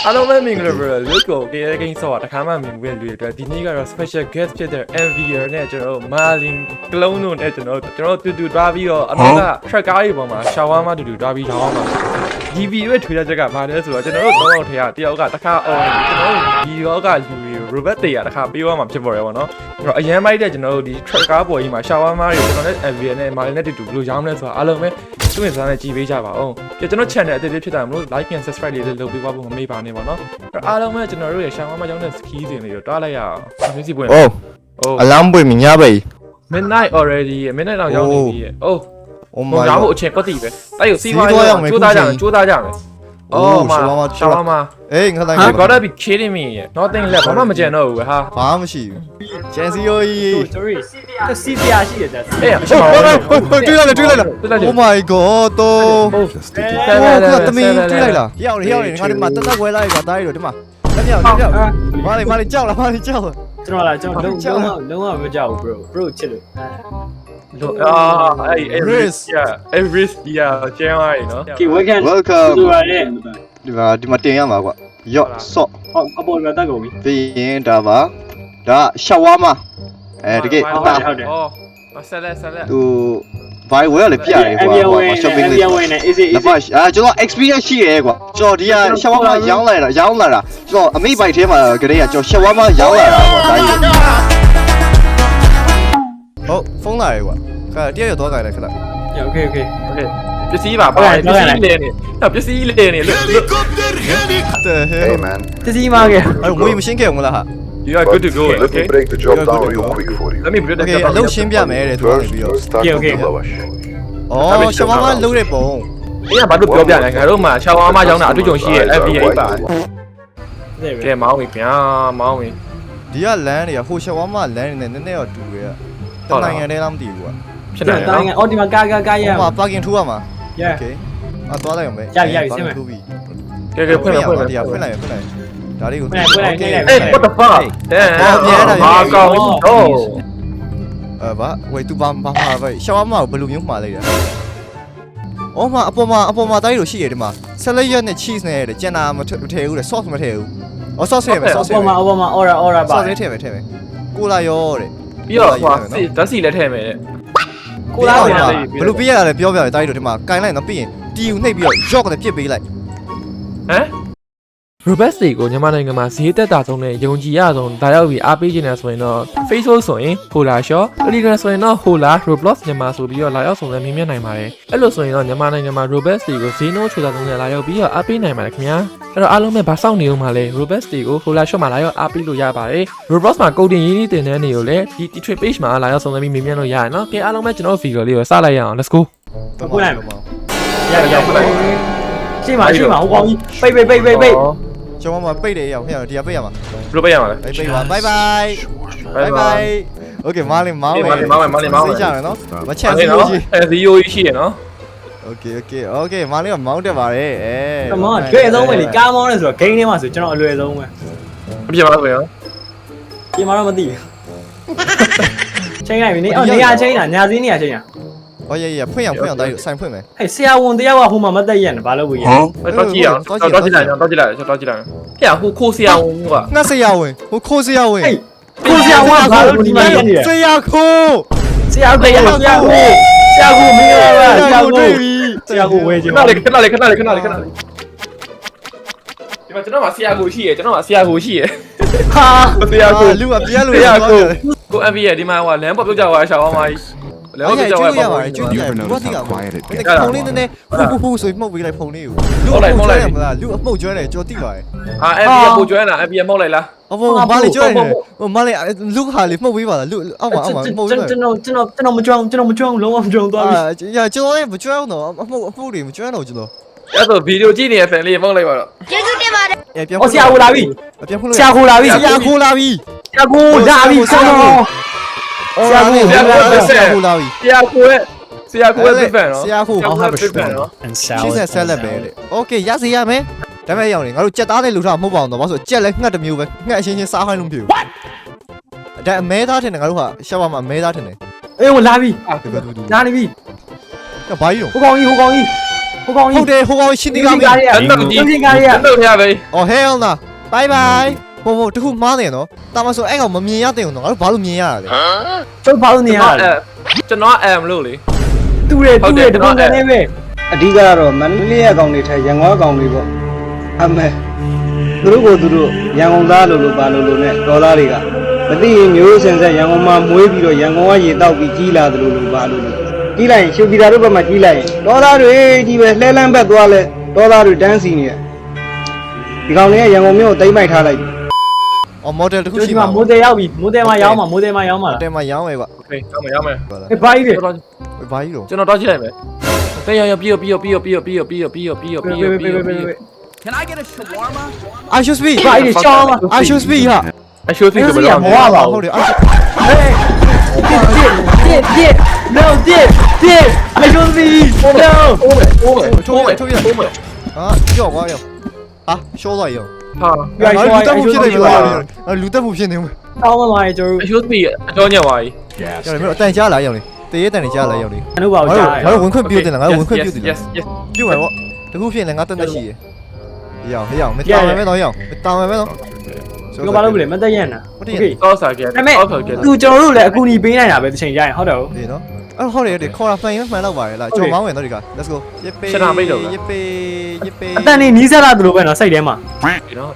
အားလုံးပဲမင်္ဂလာပါလို့ကိုကေရကိန်းဆော့တခါမှမြင်ဘူးလူတွေအတွက်ဒီနေ့ကတော့ special guest ဖြစ်တဲ့ MVR နဲ့ကျွန်တော်တို့ Marlin ကလုံးတို့နဲ့ကျွန်တော်တူတွားပြီးတော့အနောက်က track ကားတွေပေါ်မှာ shower မှာတူတွားပြီးထောင်းမှာဒီဗီရဲ့ထွေးတဲ့ချက်ကဘာလဲဆိုတော့ကျွန်တော်တို့၃ယောက်ထဲကတယောက်ကတစ်ခါအော်ကျွန်တော်တို့ဒီရောကလူတွေ Robert တွေကတစ်ခါပေးသွားမှာဖြစ်ပေါ်တယ်ပေါ့နော်အဲ့တော့အရန်မိုက်တဲ့ကျွန်တော်တို့ဒီ track ကားပေါ်ကြီးမှာ shower မှာတွေကျွန်တော်နဲ့ MVR နဲ့ Marlin နဲ့တူဘယ်လိုရောင်းမလဲဆိုတာအားလုံးပဲသူ့ရဲ့စားနဲ့ကြည်ပေးကြပါဦးကျွန်တော် channel အသစ်ဖြစ်တာမလို့ like and subscribe လေးလုပ်ပေးပါဖို့မမေ့ပါနဲ့ပေါ့နော်အားလုံးပဲကျွန်တော်တို့ရဲ့ shower မှာရောင်းတဲ့ ski တွေလေးကိုတွားလိုက်ရအောင်။စီပွင့်။အလမ်းပွင့်မြညပဲ midnight already midnight တော့ရောက်နေပြီ။အိုး။ဟိုရောင်းဖို့အချိန်ကွက်တည်ပဲ။တိုက်ကိုစီးသွားရအောင်ကြိုးစားကြမယ်။အော်မ shower မှာအေးငါတိုင်း You gotta be kidding me. Nothing left ဘာမှမကြံတော့ဘူးဟာ။ဘာမှမရှိဘူး။ဂျန်စီယိုကြီး sorry စီပြာရှိတယ်အေးအရှင်ပါတွေ့လိုက် Oh my god တော့သမီးတွေ့လိုက်လား။ရောက်နေငါဒီမှာတက်ခွဲလိုက်ပါတားရီတို့ဒီမှာလက်မြောက်မာလီကြောက်လားကျွန်တော်လာကျွန်တော်လုံးဝမကြောက်ဘူး bro ချစ်လို့risk yeah ကျန်းသွားပြီနော် Okay welcome ဒီမှာတင်ရမှာကွာရော့ဆော့အပေါ်ကတက်ကုန်ပြီပြီးရင်ဒါပါဒါရှောက်ဝါမှာတကယ်ဟုတ်တယ်ဆက်လက်သူဘိုင်ဝဲလည်းပြရတယ်ကွာ shopping list ကျွန်တော် experience ရှိရဲကွာကျွန်တော်ဒီကရှောက်ဝါမှာရောင်းလာတာကျွန်တော်အမိဘိုက်ထဲမှာကလေးကကျွန်တော်ရှောက်ဝါမှာရောင်းလာတာကွာဒါကြီးဟုတ်ဖုန်းလာရေကွာတရက်ရတော့ကြိုင်လိုက်ခဏ okay ပစ္စည်းပါပစ္စည်းလဲနေတော့ပစ္စည်းလဲနေလို့ Hey man တစီမားခဲ့အဲ့ငွေမရှင်းခဲ့ဘူးလားဟာ You are good to go okay break the job down real quick for you Let me break the job အလုပ်ရှင်းပြမယ်တဲ့သူကနေပြီးတော့ okay အော်ရှောင်းမလုပ်တဲ့ပုံအေးဘာလို့ပြောပြလဲငါတို့မှာရှောင်းမရောင်းတာအတွေ့အကြုံရှိရဲ့ FBA ပါကဲမောင်းပြီဗျာမောင်းပြီဒီကလမ်းတွေကဟိုရှောင်းမလမ်းနေနဲ့နည်းနည်းတော့တူတယ်တနိုင်ငံတည်းလားမသိဘူးကွာဖြစ်တယ်နော်အော်ဒီမှာကာရဟိုမှာ parking ထိုးရမှာ okay သွားလိုက်အောင်ပဲရဆင်းမယ်ကဲဖွင့်လိုက်ဒါလေးကိုဖွင့်လိုက်Hey what the fuck ဘာကောင်းတော့ဘာဝေးသူဘာပဲရှောင်းမကိုဘယ်လိုမျိုးမှားလိုက်တာအော်မအပေါ်မှာတိုင်းလို့ရှိရတယ်ဒီမှာဆက်လက်ရက်နဲ့ cheese နဲ့ရတယ်ကျန်တာမထည့်ဘူးလေ sauce မထည့်ဘူးအော် sauce ထည့်မယ် sauce ထည့်မယ်အပေါ်မှာ order ပါ sauce ထည့်မယ်ကိုလာရောတဲ့ပြီးတော့ဟိုဓာတ်စီလည်းထည့်မယ်တဲ့ကိုလာဝင်လာဘယ်လိုပြရလဲပြောပြတယ်တိုင်းတို့ဒီမှာကင်လိုက်တော့ပြီးရင်တီယူနှိပ်ပြီးတော့ jock နဲ့ပြစ်ပေးလိုက်ဟမ် Robert ကိုညီမနိုင်ငံမှာဈေးသက်သာဆုံးနဲ့ယုံကြည်ရဆုံးဒါရောက်ပြီးအားပေးခြင်းနဲ့ဆိုရင်တော့ Facebook ဆိုရင် Hola Shop Telegram ဆိုရင်တော့ Hola Roblox မြန်မာဆိုပြီးတော့လာရောက်ဆုံးလည်းမြင်မြင်နိုင်ပါတယ်အဲ့လိုဆိုရင်တော့ညီမနိုင်ငံမှာ Robert ကိုဈေးနှုန်းချေသာဆုံးနဲ့လာရောက်ပြီးတော့အားပေးနိုင်ပါတယ်ခင်ဗျာအဲ့တော့အားလုံးပဲဗာစောင့်နေဦးမှာလဲ Robert ကို Hola Shop မှာလာရောက်အားပေးလို့ရပါတယ် Roblox မှာကုတ်တင်ရင်းနှီးတင်တဲ့နေကိုလည်းဒီ trade page မှာလာရောက်ဆုံးလည်းမြင်မြင်လို့ရတယ်နော်ကဲအားလုံးပဲကျွန်တော် video လေးကိုစလိုက်ရအောင် let's go ပို့လိုက်ရရှင်းပါဟိုကောင်ကြီးပိတ်ကျွန်တော်မှပိတ်တယ်ရောက်ဟဲ့ဒီကပိတ်ရမှာဘယ်လိုပိတ်ရမှာလဲပိတ်ပါ bye bye okay မောင်းလေးစိတ်ကြမယ်နော်မချက်စီလို့ကြီးCEO ကြီးရှိရနော် okay မောင်းလေးကမောင်းတက်ပါတယ်မောင်းတွေ့ဆုံးပဲလေကားမောင်းလဲဆိုတော့ game ထဲမှာဆိုကျွန်တော်အလွယ်ဆုံးပဲပြင်ပါဆိုရောပြင်မှာတော့မသိဘူးချိန်လိုက်ပြီနေနေရာချိန်တာညာစည်းနေရာချိန်တာဟောရဖွင့်အောင်တိုင်းဆိုင်ဖွင့်မယ်ဟဲ့ဆရာဝန်တယောက်ကဟိုမှာမသက်ရနဲ့ဘာလို့ဝင်ရတော့ကြည့်အောင်တော့ကြည့်လိုက်ဟဲ့ဟိုခိုးဆရာဝန်ကငါဆရာဝန်ဟိုခိုးဆရာဝန်ခိုးဆရာဝန်ကဘာလို့ဒီမှာနေလဲဆရာခိုးမင်္ဂလာပါဆရာကိုဝဲချင်ခဏလေးဒီမှာကျွန်တော်မှာဆရာကိုရှိရဟာဆရာကိုလူကပြလို့ကို MV ရဲ့ဒီမှာဟိုလမ်းပေါ်ပြုတ်ကြသွားရှာအောင်ပါကြီးแล้วก็จะว่าပါတယ်ကျွတ်တယ်ဘာတိကဖုန်းလေးနည်းနည်းဟူဆိုမှုတ်ပေးလိုက်ဖုန်းလေးကိုလူအမှုတ်ကျွဲတယ်မလားလူအမှုတ်ကျွဲတယ်ကြော်တိပါတယ်ဟာ MV ပို့ကျွဲတာ MV မှုတ်လိုက်လားအဖေမားလေးကျွဲတယ်မားလေးလူဟာလေးမှုတ်ပေးပါလားလူအောက်မှာမှုတ်ကျွန်တော်မကျွမ်းလုံးဝမကျွမ်းသွားပြီညာကျွန်တော်လည်းမကျွမ်းတော့အမှုတ်တွေမကျွမ်းတော့ကျွန်တော်အဲ့တော့ဗီဒီယိုကြည့်နေတဲ့ fan လေးမှုတ်လိုက်ပါတော့ကျေးဇူးတင်ပါတယ်ဆရာကိုလာပြီဆရာကိုလာပြီဆရာကိုလာပြီဆောင်းဆရာကိုလာပြီဆရာကိုရဲ့fan နော်ဆရာကို I'll have a shrimp and salad ပဲလေ okay ရစီရမယ်ဒါမဲ့ရောင်နေငါတို့ကြက်သားနဲ့လူထားမဟုတ်ပါဘူးတော့ဘာလို့ဆိုကြက်လဲငှက်တစ်မျိုးပဲငှက်အချင်းချင်းစားခိုင်းလို့မဖြစ်ဘူးဒါအမဲသားထင်တယ်ငါတို့ကရှောက်ပါမှာအမဲသားထင်တယ်အေးဝင်လာပြီလာနေပြီဘာကြီးတော့ဟိုကောင်ကြီး ဟိုကောင် ဟု ကြီး တ်တယ်ဟိုကောင်ရှင်းနေကပြီ ကားရ အဲ့တော့ဒီ ကားရ အဲ့တော့ရပဲ အော်ဟဲလ်နာဘိုင်ဘိုင်ဟိုတခုမားနေနော်တာမဆိုအဲ့ကောင်မမြင်ရတဲ့အောင်နော်ငါတို့ဘာလို့မြင်ရတာလဲ ကျုပ်ဘာလို့နေရလဲ ကျွန်တော်အမ်လို့လေ တူတယ်တပုံစံနဲ့ပဲ အဓိကကတော့မန္တလေးရဲ့အကောင်တွေထဲရန်ကုန်အကောင်တွေပေါ့အမေသူတို့ကိုသူတို့ရန်ကုန်သားလို့ပါလို့နဲ့ဒေါ်လာတွေကမသိရင်မျိုးစင်ဆက်ရန်ကုန်မှာမွေးပြီးတော့ရန်ကုန်ကရေတောက်ပြီးကြီးလာတယ်လို့ပါလို့ကြီးလိုက်ရင်ရှုပ်ပြည်သားတို့ဘက်မှာကြီးလိုက်ရင်ဒေါ်လာတွေကြီးပဲလှဲလန်းဘက်သွားလဲဒေါ်လာတွေတန်းစီနေတယ်ဒီကောင်တွေကရန်ကုန်မြို့ကိုတိမ့်မိုက်ထားလိုက် အော်မော်ဒယ်တခု ကျုပ် ရှိ ဒီ မှာ မှာမိုးတယ်ရောက်ပြီမိုးတယ်မှာရောက်မှာမိုးတယ်မှာရောက်မှာ တယ်မှာရောင်းမယ်ကွာ โอเคရမယ် အေးဘာကြီးလဲ ဘာကြီးတော့ ကျွန်တော်တော့ကြည့်လိုက်မယ်တဲ့ရပြီး I should speak ဘာကြီးရှောင်းမှာ I should speak ဟာ အရှိုးသိတယ်ဘယ်လို မောပါ ဟုတ်တယ် ဟေးတစ် no တစ် I should be no ထိုးမယ်ထိုးမယ်ထိုးမယ် ဟာကြောက်ကွာရောဟာရှောသွားရော ဟာ ရိုက်ရှောင်း လူတက်မှုဖြစ်နေပြီ ရှော လား င်း လူတက်မှုဖြစ်နေမှာ တောင်းမှာကျိုး အရှိုးသိအကြောင်းညက်သွားပြီ ကြောက်တယ်မင်းအတန်ကြားလာရောက်နေတရေတန်နေကြားလာရောက်နေ အနုပါ ငါ ကို တို့ ကြား ငါတို့ဝင်ခွင့်ပြုတ်တယ်လားငါတို့ဝင်ခွင့်ပြုတ်တယ်လား yes yes ပြုတ်မယ်ပေါ့တခုဖြစ်နေငါတက်တက်ရှိရရောင်ဟေးရောင်မတောင်းမယ်တော့ရောင်မတောင်းမယ်တော့ ဒီဘာလို့မလဲမတက်ရနာ ဟုတ်တယ် တော့စားခဲ့ ဒါပေမဲ့ ဟုတ်ကဲ့ သူကျွန်တော်တို့လည်းအကူအညီပေးနိုင်တာပဲတစ်ချိန်ကြာရင်ဟုတ်တယ် ဒီနော်အဲ့ဟုတ်တယ်ခေါ်တာဖန်ရင်မှန်တော့ပါရဲ့လားကြော်မောင်းဝင်တော့ဒီက let's go ရပေရပေရပေ အတန်နေနီးစားလာသလိုပဲနော်စိတ်ထဲမှာ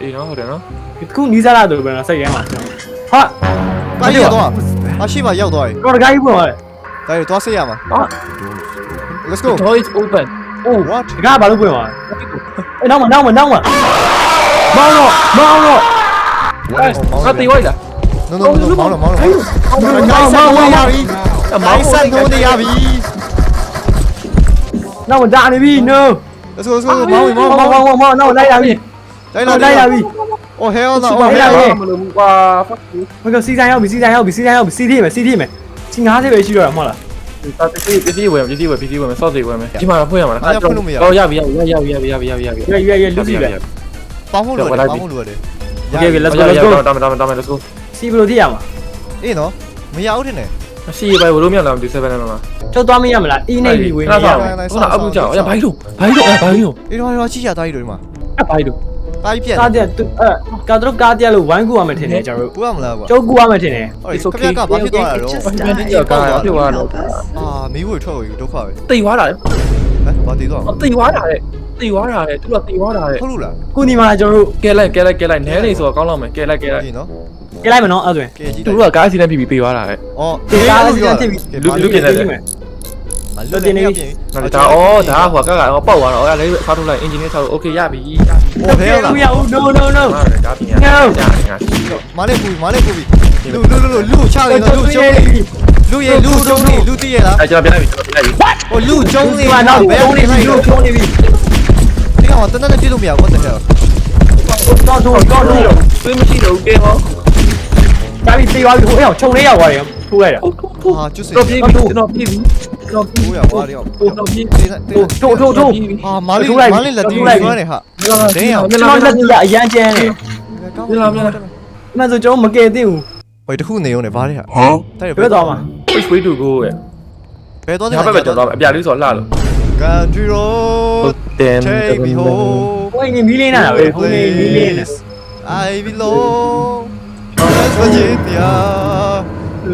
အေးနော်ဟုတ်တယ်နော် တခုနီးစားလာသလိုပဲနော်စိတ်ထဲမှာဟာ တားရောက်တော့အရှိမရောက်သွားပြီ တော့တကားကြီးပွင့်သွားတယ် တားရသွားဆေးရမှာ let's go door is open what တကားဘာလို့ပွင့်သွားလဲအဲ့နောက်မှာမောင်းတော့ ငါတေးဝိုက်လား no no no မောင်းတော့မောင်းတော့မောင်းရပြီမောင်းဆက်နိုးနေရပြီ နောက်မှာဒါနေပြီ no let's go let's go မောင်းပြီမောင်း နောက်လိုက်ရပြီ လိုက်ရပြီ oh hell no oh hell မလို့ကွာ fuck you ဘယ်ကစီတိုင်းရောက်ပြီစီထိမယ်စီ90ပဲရှိတော့တာမဟုတ်လား တာပစ္စည်းဝယ်မယ်စော့စီဝယ်မယ်ဒီမှာဖွင့်ရမှာလားတော့ရပြီရွရွလူစီပဲ ပေါင်းဖို့လိုတယ်ပေါင်းဖို့လိုတယ် Okay let's go တမ let's go စီဘယ်လိုသိရမှာ အေးနော်မရဘူးထင်တယ် စီပဲဘလို့မြောက်လာဒီ7နဲ့လား ကျောက်သွားမရမလားအီးနေပြီဝင်နေရ ဟုတ်လားအခုကြောက်ရဘိုင်းလို့ အေးတော့ချိချတာကြီးတို့ဒီမှာ အဘိုင်းလို့ တာကြီးပြက် ကားတဲ့ကားတော့ကားတဲ့လို့ဝိုင်းကူရမယ်ထင်တယ်ကျွန်တော်တို့ ဘူးရမလားကွာ ကျုပ်ကူရမယ်ထင်တယ် ဟုတ်ကဲ့ကဘာဖြစ်သွားတာတော့ ကြောက်ကားဖြစ်သွားတော့ အာမီးဝေထွက်ကိုဒုက္ခပဲ တိတ်သွားတာလေ ဟမ်ဘာတည်သွား တိတ်သွားတာလေတိတ်သွားတာလေသူကတိတ်သွားတာလေ ဟုတ်လို့လား ခုဒီမှာကျွန်တော်တို့ ကဲလိုက်နဲနေဆိုတော့ကောင်းလောက်မယ်ကဲလိုက် ဒီနော် ကြည့်လိုက်မနော်အဲ့ဆိုရင် ကဲကြီး သူတို့ကကားစီးနဲ့ပြီးပေးသွားတာလေ အော် လူပြင်နေတယ် လူတင်နေပြီ ဒါဒါဟိုကပေါက်သွားတော့အဲ့လေဖားထုတ်လိုက်အင်ဂျင်နီယာဆောက်โอเคရပြီ ဟိုဟဲလား မရဘူး no ဒါပြင်ရကြာငါရှိတော့ မားလေးပူပြီလူချနေတော့လူကျုံနေလူရဲ့လူကျုံနေလူတည်ရလား အဲ့ကျွန်တော်ပြန်လိုက်ပြီ ဟိုလူကျုံနေ ဒီမှာနောက်ဘယ်နေပြီလို့ချုံးနေပြီ ဒီကောင်တန်းတန်းပြည့်လို့မရဘူး what the hell တော့ သွေးမရှိတော့ကဲဟော ဒါပြီးသေးသွားပြီဟိုအဲ့ချုံလေးရောက်သွားတယ်ထိုးလိုက်တာ ဟာကျွတ်စေ တော့ပြေးပြီကျွန်တော်ပြေးပြီကျွန်တော်ပြေး ဟိုရပါတော့ တော့ပြေး ဟာမားလေးလက်တီးရွာနေဟာဒင်းအောင် ကျွန်တော်လက်ကြီးကအရန်ကျန်းတယ် ပြန်လာပြန်လာ အမှန်ဆိုကျွန်တော်မကယ်သိဘူး ဟိုတခုနေုံနဲ့ဗားလေးဟာတဲ့ ဘယ်သွားမှာ push way to go ရဲ့ ဘယ်သွား ညာဘက်ပဲကျွန်တော်အပြလေးဆိုလှလို့ Country road တင် take me home ဟိုနေမီးလေးနာတာပဲဟိုနေမီးလေးနာ I belong West Virginia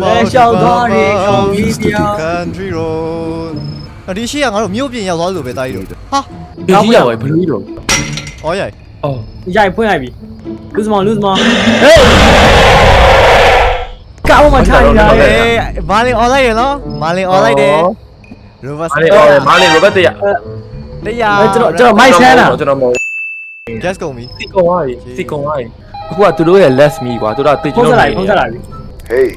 Let's shout out it on video Country road ဒီရှိကငါတို့မြို့ပြင်ရောက်သွားလို့ပဲတားကြီးတို့ဟာ ဒီကြီးရပါဘလူးတော့ အော်ရိုက် အော် ရိုက်ဖွင့်လိုက်ပြီ lose more hey ကောင်းမှထိုင်လာတယ် မာလင် online ရနော်မာလင် online တယ် Robust မာလီရိုဘတ်တရ တရား ကျွန်တော်မိုက်ဆန်းလာ ကျွန်တော်မဟုတ် just ကုန်ပြီ စီကုံသွားပြီစီကုံသွားပြီအခုကသူတို့ရဲ့ less me ကွာသူတို့ကတိတ် ဖု ကျွန် န်း တော် ဆက်လိုက်ပြီ Hey,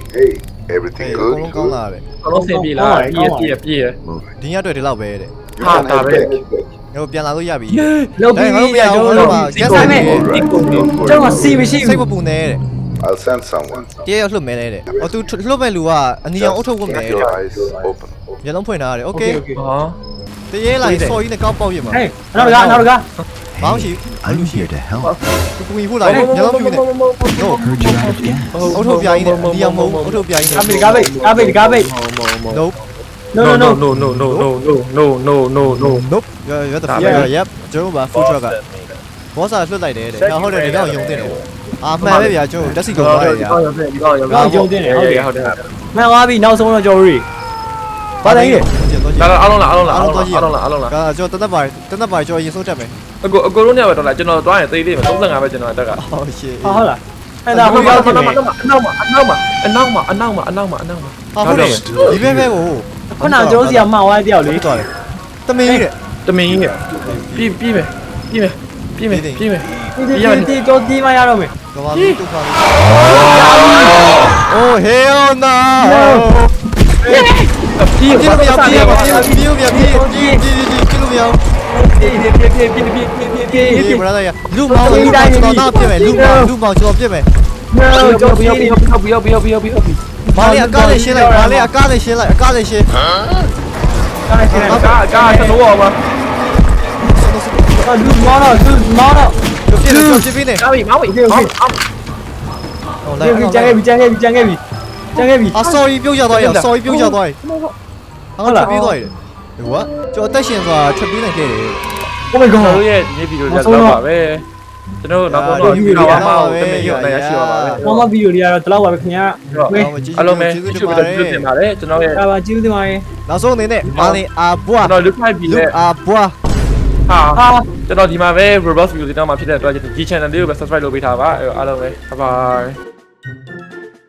everything အကုန် good? လုံးကောင်းလာတယ် အလုံးစင်ပြေလားပြေးပြေး Moving. ဒီညအတွက်ဒီလောက်ပဲတဲ့ You Ah, can tá head bem. back. ငါတို့ပြန်လာလို့ရပြီ လောက်ပြီး ငါတို့ပြန်ကျွန်တော်တို့မှာ guest နဲ့ All right, don't ကျွန် worry. တော်စီမရှိ စိတ် ဘူး မပူနဲ့တဲ့ I'll send someone. တရက်ရောက်လှုပ်မဲတဲ့အော်သူလှုပ်မဲ့လူကအနီရောင်အုတ်ထုတ်ဝတ်မဲ keep တဲ့ your eyes open. မျက်လုံးဖွင့်ထားတယ်โอเค ဟာ တရက်လိုက်စော်ကြီးနဲ့ကောက်ပေါက်ရမှာ ဟေးနောက်တကား ဘောင်းရှိ I'm here to help. ကူမီဖို့လာတယ်မျက်လုံးဖြူနေ no Heard you're out of gas. အုတ်ထုတ်ပြားကြီးနဲ့အနီရောင်မဟုတ်အုတ်ထုတ်ပြားကြီးနဲ့ ကားပိတ် no no no no no no no no no no no nope you're the fuck yep ကျွန်တော်ပါ food truck ကဘောစာလွှတ်လိုက်တယ်တဲ့ဟုတ်တယ်ဒီကောင်ယုံတင်တယ်အာမှန်ပဲဗျာကျွန်တော်တက်စီကုန်သွားတယ်ဗျာ တော့ယုံတင်တယ်ဟုတ်တယ် ဟုတ်တယ် မှန်သွားပြီနောက်ဆုံးတော့ကျော်ရီဘာလဲကြီး လာလာအားလုံးလားအားလုံးလားအားလုံးလားအားလုံးလား ကကျွန်တော်တသက်ပါကျွန်တော်ရင်ဆုံးတက်မယ် အကိုလုံးညပဲတော့လားကျွန်တော်တွားရင်သေးလေးမယ်35ပဲကျွန်တော်တက်က ဟုတ်ရှေ့ ဟုတ်လားအဲ့ဒါဟိုရောက်နေတယ် အနောက်မှာ ဟုတ်တယ်ဒီဘက်ဘက်ကို ခုနကျော်စီကမှောက်သွားတယောက်လေ သွားတယ်တမင်းကြီးတဲ့ တမင်းကြီးပြီးမယ်ဒီကျော်ဒီမှရတော့မယ် ကဘာလို့တူခါလို့အိုး hell no ပြီး ပြေးလို့မရပြေးလို့မရပြေးလို့မရပြေးလို့မရ ပြေး ဘရာဒါရလူမောင်ကျွန်တော်တော့ပြည့်မယ်လူမောင်ကျွန်တော်ပြည့်မယ် ကျော်ပြေး မာလေးအကားလေးရှင်းလိုက်မာလေးအကားလေးရှင်းလိုက်အကားလေးရှင်း ကာတလို့အောင်ပါ လူမောင်းတော့ ပြည့်လို့ပြည့်နေ ကာပြီမောင်းပြီ ဟုတ်လိုက် ကျန်ခဲ့ပြီ sorry ပြုတ်ရသွားရ sorry ပြုတ်ရသွားရဟုတ်လားပြေးသွားရတယ်ဟိုကကျွန်တော်အသက်ရှင်သွားထွက်ပြေးနိုင်ခဲ့တယ် Oh my ကျွန် god တော်တို့ရဲ့ဒီဗီဒီယိုကြတော့ပါပဲကျွန်တော်နောက်တော့ဒီဗီဒီယိုမှာတမင်ရုပ်နဲ့ရရှိပါပါပဲ ဘာမှဗီဒီယိုတွေကတော့ဒီလောက်ပါပဲခင်ဗျာ အားလုံးပဲကျေးဇူးတင်ပါတယ်ကျွန်တော်ရဲ့ ဒါပါကျေးဇူးတင်ပါတယ် နောက်ဆုံးအနေနဲ့မာလင်အာဘွား ကျွန်တော်လူဖိုက်ပြီး လူ လဲ အာဘွား ဟာကျွန်တော်ဒီမှာပဲ Roblox video တွေတောင်းမှာဖြစ်တဲ့အတွက်ဒီ channel လေးကိုပဲ subscribe လုပ်ပေးထားပါအားလုံးပဲ bye bye